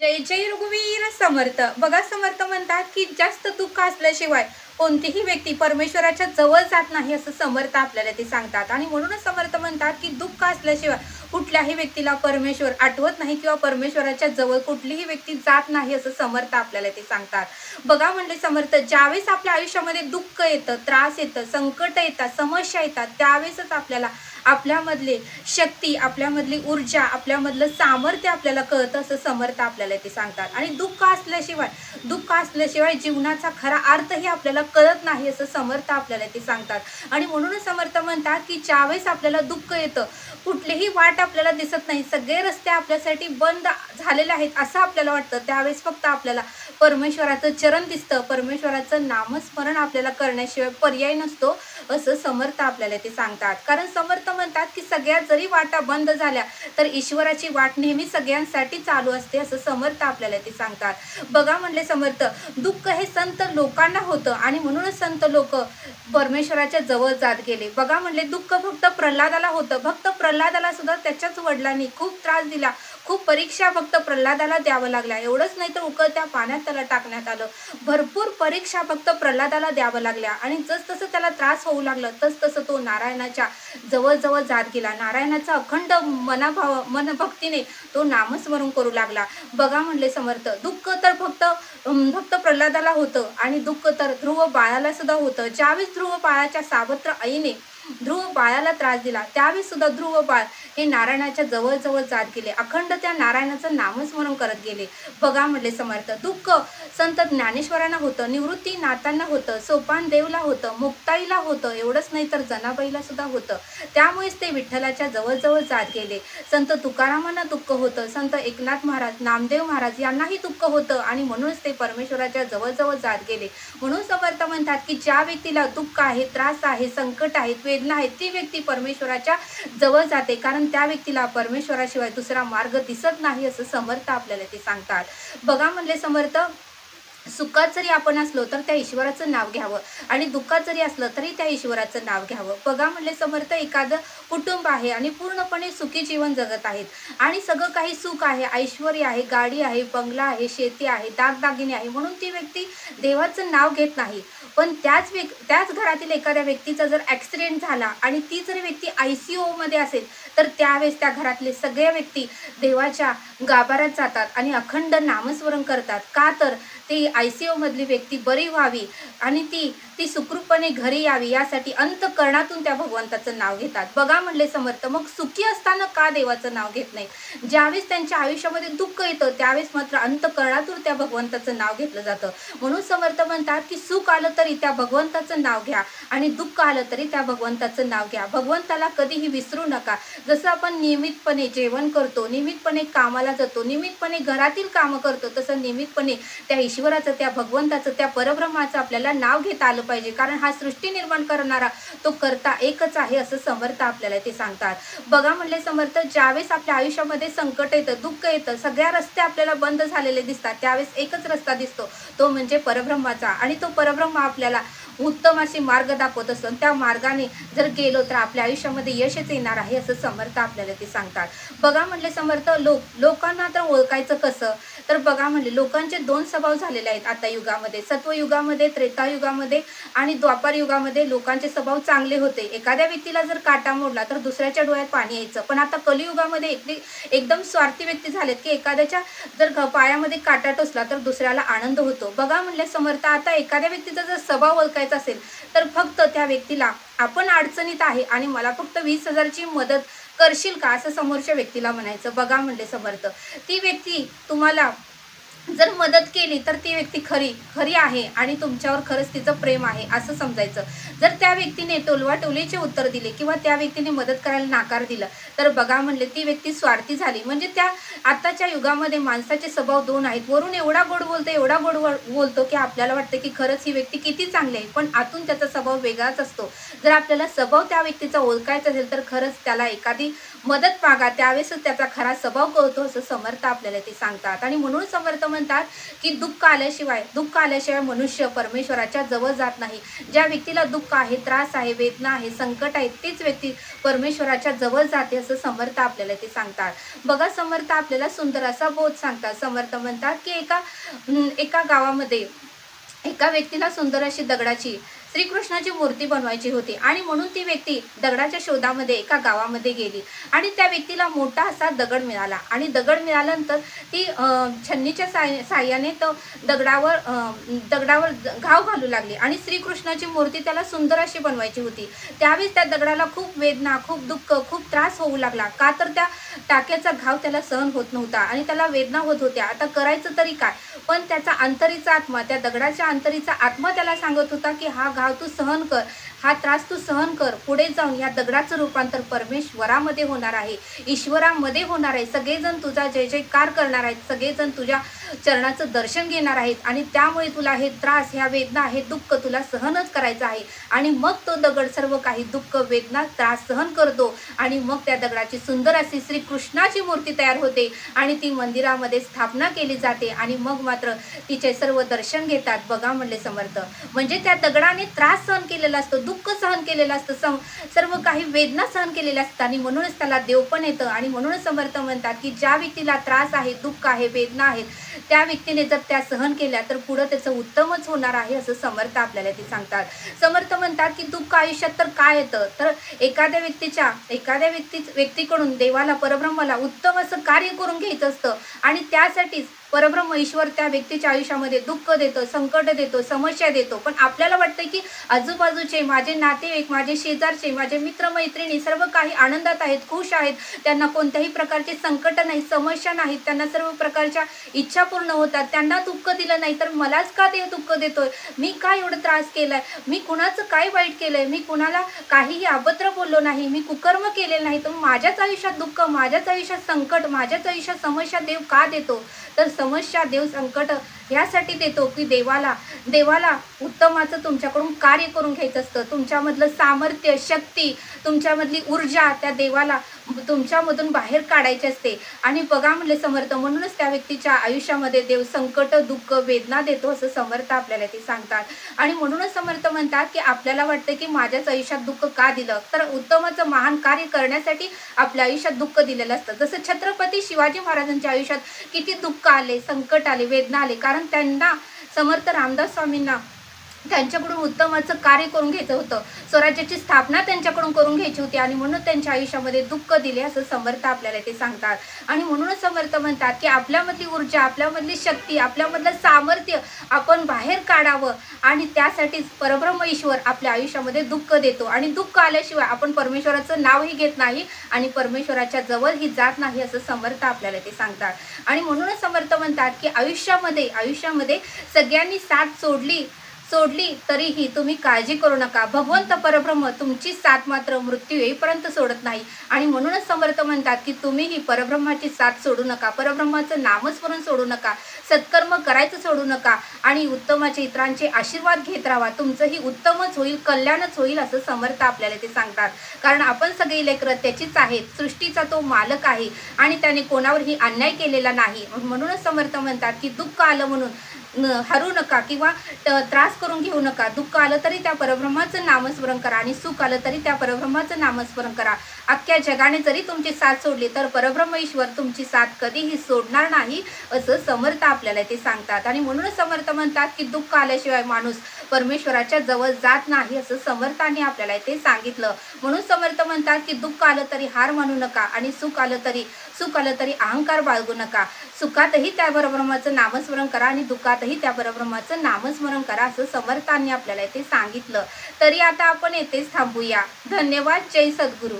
जय जय रघुवीर समर्थ. बघा, समर्थ म्हणतात की जास्त दुःख असल्याशिवाय कोणतीही व्यक्ती परमेश्वराच्या जवळ जात नाही असं समर्थ आपल्याला ते सांगतात. आणि म्हणूनच समर्थ म्हणतात की दुःख असल्याशिवाय कुठल्याही व्यक्तीला परमेश्वर आठवत नाही किंवा परमेश्वराच्या जवळ कुठलीही व्यक्ती जात नाही असं समर्थ आपल्याला ते सांगतात. बघा, म्हणले समर्थ, ज्यावेळेस आपल्या आयुष्यामध्ये दुःख येतं, त्रास येतं, संकट येतात, समस्या येतात, त्यावेळेसच आपल्याला आपल्यामधले शक्ती, आपल्यामधली ऊर्जा, आपल्यामधलं सामर्थ्य आपल्याला कळतं असं समर्थ आपल्याला ते सांगतात. आणि दुःख असल्याशिवाय जीवनाचा खरा अर्थही आपल्याला कळत नाही असं समर्थ आपल्याला ते सांगतात. आणि म्हणूनच समर्थ म्हणतात की ज्यावेळेस आपल्याला दुःख येतं, कुठलीही वाट आपल्याला दिसत नाही, सगळे रस्ते आपल्यासाठी बंद झालेले आहेत असं आपल्याला वाटतं, त्यावेळेस फक्त आपल्याला परमेश्वराचं चरण दिसतं, परमेश्वराचं नामस्मरण आपल्याला करण्याशिवाय पर्याय नसतो असं समर्थ आपल्याला ते सांगतात. कारण समर्थ म्हणतात की सगळ्या जरी वाटा बंद झाल्या तर ईश्वराची वाट नेहमी सगळ्यांसाठी चालू असते असं समर्थ आपल्याला ते सांगतात. बघा, म्हणले समर्थ, दुःख हे संत लोकांना होतं आणि म्हणूनच संत लोक परमेश्वराच्या जवळ जात गेले. बघा, म्हणले दुःख फक्त प्रल्हादाला होतं, फक्त प्रल्हादाला सुद्धा त्याच्याच वडिलांनी खूप त्रास दिला, खूप परीक्षा फक्त प्रल्हादाला द्यावं लागल्या. एवढंच नाही तर उकळत्या पाण्यात त्याला टाकण्यात आलं. भरपूर परीक्षा फक्त प्रल्हादाला द्यावं लागल्या. आणि जसजसं त्याला त्रास होऊ लागलं तसतसं तो नारायणाच्या जवळ जात गेला. नारायणाचा अखंड मनभक्तीने तो नामस्मरण करू लागला. बघा, म्हणले समर्थ, दुःख तर फक्त प्रल्हादाला होतं आणि दुःख तर ध्रुव बाळाला सुद्धा होतं. ज्यावेळेस ध्रुव बाळाच्या सावत्र आईने ध्रुव बाळाला त्रास दिला, त्यावेळेस सुद्धा ध्रुव बाळ हे नारायणाच्या जवळ जात गेले, अखंड त्या नारायणाचं नामस्मरण करत गेले. बघा, म्हणले समर्थ, दुःख संत ज्ञानेश्वरांना होतं, निवृत्ती नाथांना होतं, सोपान देवला होतं, मुक्ताईला होतं, एवढंच नाही तर जनाबाईला सुद्धा होतं. त्यामुळेच ते विठ्ठलाच्या जवळ जात गेले. संत तुकारामांना दुःख होतं, संत एकनाथ महाराज, नामदेव महाराज यांनाही दुःख होतं आणि म्हणूनच ते परमेश्वराच्या जवळ जात गेले. म्हणून समर्थ म्हणतात की ज्या व्यक्तीला दुःख आहे, त्रास आहे, संकट आहेत, वेदना आहेत, ती व्यक्ती परमेश्वराच्या जवळ जाते, कारण त्या व्यक्तीला परमेश्वराशिवाय दुसरा मार्ग दिसत नाही असं समर्थ आपल्याला ते सांगतात. बघा, म्हणले समर्थ, सुखात जरी आपण असलो तर त्या ईश्वराचं नाव घ्यावं आणि दुःखात जरी असलं तरी त्या ईश्वराचं नाव घ्यावं. बघा, म्हणले समर्थ, एखादं कुटुंब आहे आणि पूर्णपणे सुखी जीवन जगत आहेत आणि सगळं काही सुख आहे, ऐश्वर्य आहे, गाडी आहे, बंगला आहे, शेती आहे, दागदागिने आहे, म्हणून ती व्यक्ती देवाचं नाव घेत नाही. पण त्याच घरातील एखाद्या व्यक्तीचा जर ॲक्सिडेंट झाला आणि ती जर व्यक्ती ICU मध्ये असेल तर त्यावेळेस त्या घरातले सगळे व्यक्ती देवाच्या गाभाऱ्यात जातात आणि अखंड नामस्मरण करतात. का तर ती ICU मधली व्यक्ती बरी व्हावी आणि ती ती सुखरूपपणे घरी यावी यासाठी अंतःकरणातून त्या भगवंताचं नाव घेतात. बघा, म्हणले समर्थ, मग सुखी असताना का देवाचं नाव घेत नाही? ज्यावेळेस त्यांच्या आयुष्यामध्ये दुःख येतं त्यावेळेस मात्र अंतःकरणातून त्या भगवंताचं नाव घेतलं जातं. म्हणून समर्थ म्हणतात की सुख आलं तरी त्या भगवंताचं नाव घ्या आणि दुःख आलं तरी त्या भगवंताचं नाव घ्या. भगवंताला कधीही विसरू नका. जसं आपण नियमितपणे जेवण करतो, नियमितपणे कामाला जातो, नियमितपणे घरातील कामं करतो, तसं नियमितपणे त्या ईश्वराचं, त्या भगवंताचं, त्या परब्रह्माचं आपल्याला नाव घेता आलं पाहिजे, कारण हा सृष्टी निर्माण करणारा तो कर्ता एकच आहे असं समर्थ आपल्याला ते सांगतात. बघा, म्हणले समर्थ, ज्यावेळेस आपल्या आयुष्यामध्ये संकट येतं, दुःख येतं, सगळ्या रस्ते आपल्याला बंद झालेले दिसतात, त्यावेळेस एकच रस्ता दिसतो, तो म्हणजे परब्रह्माचा. आणि तो परब्रह्म आपल्याला उत्तम अशी मार्ग दाखवत असतो. त्या मार्गाने जर गेलो तर आपल्या आयुष्यामध्ये यशच येणार आहे असं समर्थ आपल्याला ते सांगतात. बघा, म्हणले समर्थ, लोकांना तर ओळखायचं कसं? तर बघा, म्हणले लोकांचे दोन स्वभाव झालेले आहेत आता युगामध्ये. सत्वयुगामध्ये, त्रेतायुगामध्ये आणि द्वापार युगामध्ये लोकांचे स्वभाव चांगले होते. एखाद्या व्यक्तीला जर काटा मोडला तर दुसऱ्याच्या डोळ्यात पाणी यायचं. पण आता कलियुगामध्ये एकदम स्वार्थी व्यक्ती झालेत की एखाद्याच्या जर पायामध्ये काटा टोचला तर दुसऱ्याला आनंद होतो. बघा, म्हणले समर्थ, आता एखाद्या व्यक्तीचा जर स्वभाव ओळखायचा असेल तर फक्त त्या व्यक्तीला आपण अडचणीत आहे आणि मला फक्त 20,000ची मदत करशील का असं समोरच्या व्यक्तीला म्हणायचं. बघा, म्हणले समर्थ, ती व्यक्ती तुम्हाला जर मदत केली तर ती व्यक्ती खरी आहे आणि तुमच्यावर खरंच तिचं प्रेम आहे असं समजायचं. जर त्या व्यक्तीने टोलवाटोलीचे उत्तर दिले किंवा त्या व्यक्तीने मदत करायला नाकार दिला तर बघा, म्हणले ती व्यक्ती स्वार्थी झाली. म्हणजे त्या आताच्या युगामध्ये माणसाचे स्वभाव दोन आहेत. वरून एवढा गोड बोलतो, एवढा गोड बोलतो की आपल्याला वाटतं की खरंच ही व्यक्ती किती चांगली आहे, पण आतून त्याचा स्वभाव वेगळाच असतो. जर आपल्याला स्वभाव त्या व्यक्तीचा ओळखायचा असेल तर खरंच त्याला एखादी मदत मागा, त्यावेळेसच त्याचा खरा स्वभाव कळतो असं समर्थ आपल्याला ते सांगतात. आणि म्हणून समर्थ म्हणतात की दुःख आल्याशिवाय मनुष्य परमेश्वराच्या जवळ जात नाही. ज्या व्यक्तीला दुःख आहे, त्रास आहे, वेदना आहे, संकट आहे, तीच व्यक्ती परमेश्वराच्या जवळ जाते असं समर्थ आपल्याला ते सांगतात. बघा, समर्थ आपल्याला सुंदर असा बोध सांगतात. समर्थ म्हणतात की एका गावामध्ये एका व्यक्तीला सुंदर अशी दगडाची श्रीकृष्णाची मूर्ती बनवायची होती आणि म्हणून ती व्यक्ती दगडाच्या शोधामध्ये एका गावामध्ये गेली आणि त्या व्यक्तीला मोठा असा दगड मिळाला आणि दगड मिळाल्यानंतर ती छन्नीच्या साह्याने तो दगडावर घाव घालू लागली आणि श्रीकृष्णाची मूर्ती त्याला सुंदर अशी बनवायची होती. त्यावेळेस त्या दगडाला खूप वेदना, खूप दुःख, खूप त्रास होऊ लागला. का तर त्या टाक्याचा घाव त्याला सहन होत नव्हता आणि त्याला वेदना होत होत्या. आता करायचं तरी काय? पण त्याचा अंतरीचा आत्मा, त्या दगडाच्या अंतरीचा आत्मा त्याला सांगत होता की हा घाव तू सहन कर, हा त्रास तू सहन कर. पुढे जाऊन या दगडाचं रूपांतर परमेश्वरामध्ये होणार आहे, ईश्वरामध्ये होणार आहे. सगळेजण तुझा जय जयकार करणार आहेत, सगळेजण तुझ्या चरणाचं दर्शन घेणार आहेत आणि त्यामुळे तुला हे त्रास, ह्या वेदना, हे दुःख तुला सहनच करायचं आहे. आणि मग तो दगड सर्व काही दुःख, वेदना, त्रास सहन करतो आणि मग त्या दगडाची सुंदर अशी श्रीकृष्णाची मूर्ती तयार होते आणि ती मंदिरामध्ये स्थापना केली जाते आणि मग मात्र तिचे सर्व दर्शन घेतात. बघा म्हणले समर्थ, म्हणजे त्या दगडाने त्रास सहन केलेला असतो, दुःख सहन केलेलं असतं, सर्व काही वेदना सहन केलेल्या असतात आणि म्हणूनच त्याला देव पण येतं. आणि म्हणूनच समर्थ म्हणतात की ज्या व्यक्तीला त्रास आहे, दुःख आहे, वेदना आहेत, त्या व्यक्तीने जर त्या सहन केल्या तर पुढं त्याचं उत्तमच होणार आहे असं समर्थ आपल्याला ते सांगतात. समर्थ म्हणतात की दुःख आयुष्यात तर काय येतं, तर एखाद्या व्यक्तीकडून देवाला, परब्रह्माला उत्तम असं कार्य करून घ्यायचं असतं आणि त्यासाठीच परब्रह्म ईश्वर त्या व्यक्तीच्या आयुष्यामध्ये दुःख देतो, संकट देतो, समस्या देतो. पण आपल्याला वाटतं की आजूबाजूचे माझे नातेवाईक, माझे शेजारचे, माझे मित्रमैत्रिणी सर्व काही आनंदात आहेत, खुश आहेत, त्यांना कोणत्याही प्रकारचे संकट नाही, समस्या नाहीत, त्यांना सर्व प्रकारच्या इच्छा पूर्ण होतात, त्यांना दुःख दिलं नाही तर मलाच का देव दुःख देतोय? मी काय एवढं त्रास केलाय? मी कुणाचं काय वाईट केलंय? मी कुणाला काहीही अभद्र बोललो नाही, मी कुकर्म केलेलं नाही, तर माझ्याच आयुष्यात दुःख, माझ्याच आयुष्यात संकट, माझ्याच आयुष्यात समस्या देव का देतो? तर समस्या, देव संकट यासाठी देतो की देवाला उत्तमाचं तुमच्याकडून कार्य करून घ्यायचं असतं. तुमच्यामधलं सामर्थ्य, शक्ती, तुमच्यामधली ऊर्जा त्या देवाला तुमच्यामधून बाहेर काढायची असते. आणि बघा म्हणले समर्थ, म्हणूनच त्या व्यक्तीच्या आयुष्यामध्ये देव संकट, दुःख, वेदना देतो असं समर्थ आपल्याला ते सांगतात. आणि म्हणूनच समर्थ म्हणतात की आपल्याला वाटतं की माझ्याच आयुष्यात दुःख का दिलं, तर उत्तमाचं महान कार्य करण्यासाठी आपल्या आयुष्यात दुःख दिलेलं असतं. जसं छत्रपती शिवाजी महाराजांच्या आयुष्यात किती दुःख आले, संकट आले, वेदना आले, कारण त्यांना समर्थ रामदास स्वामींना त्यांच्याकडून उत्तमाचं कार्य करून घ्यायचं होतं, स्वराज्याची स्थापना त्यांच्याकडून करून घ्यायची होती आणि म्हणून त्यांच्या आयुष्यामध्ये दुःख दिले असं समर्थ आपल्याला ते सांगतात. आणि म्हणूनच समर्थ म्हणतात की आपल्यामधली ऊर्जा, आपल्यामधली शक्ती, आपल्यामधलं सामर्थ्य आपण बाहेर काढावं आणि त्यासाठीच परब्रह्म ईश्वर आपल्या आयुष्यामध्ये दुःख देतो. आणि दुःख आल्याशिवाय आपण परमेश्वराचं नावही घेत नाही आणि परमेश्वराच्या जवळही जात नाही असं समर्थ आपल्याला ते सांगतात. आणि म्हणूनच समर्थ म्हणतात की आयुष्यामध्ये सगळ्यांनी साथ सोडली तरीही तुम्ही काळजी करू नका. भगवंत परब्रह्म तुमची साथ मात्र मृत्यू येईपर्यंत सोडत नाही. आणि म्हणूनच समर्थ म्हणतात की तुम्हीही परब्रह्माची साथ सोडू नका, परब्रह्माचं नामस्मरण सोडू नका, सत्कर्म करायचं सोडू नका आणि उत्तमाचे, इतरांचे आशीर्वाद घेत राहा. तुमचंही उत्तमच होईल, कल्याणच होईल असं समर्थ आपल्याला ते सांगतात. कारण आपण सगळी लेकरं त्याचीच आहेत, सृष्टीचा तो मालक आहे आणि त्याने कोणावरही अन्याय केलेला नाही. म्हणूनच समर्थ म्हणतात की दुःख आलं म्हणून हरू नका किंवा त्रास करून घेऊ नका. दुःख आलं तरी त्या परब्रह्माचं नामस्मरण करा आणि सुख आलं तरी त्या परब्रह्माचं नामस्मरण करा. अख्ख्या जगाने जरी तुमची साथ सोडली तर परब्रह्म ईश्वर तुमची साथ कधीही सोडणार नाही असं समर्थ आपल्याला ते सांगतात. आणि म्हणूनच समर्थ म्हणतात की दुःख आल्याशिवाय माणूस परमेश्वराच्या जवळ जात नाही असं समर्थाने आपल्याला ते सांगितलं. म्हणून समर्थ म्हणतात की दुःख आलं तरी हार मानू नका आणि सुख आलं तरी अहंकार बाळगू नका. सुखातही त्या परब्रह्माचं नामस्मरण करा आणि दुःखातही त्या परब्रह्माचं नामस्मरण करा असं समर्थांनी आपल्याला ते सांगितलं. तरी आता आपण येथेच थांबूया. धन्यवाद. जय सद्गुरू.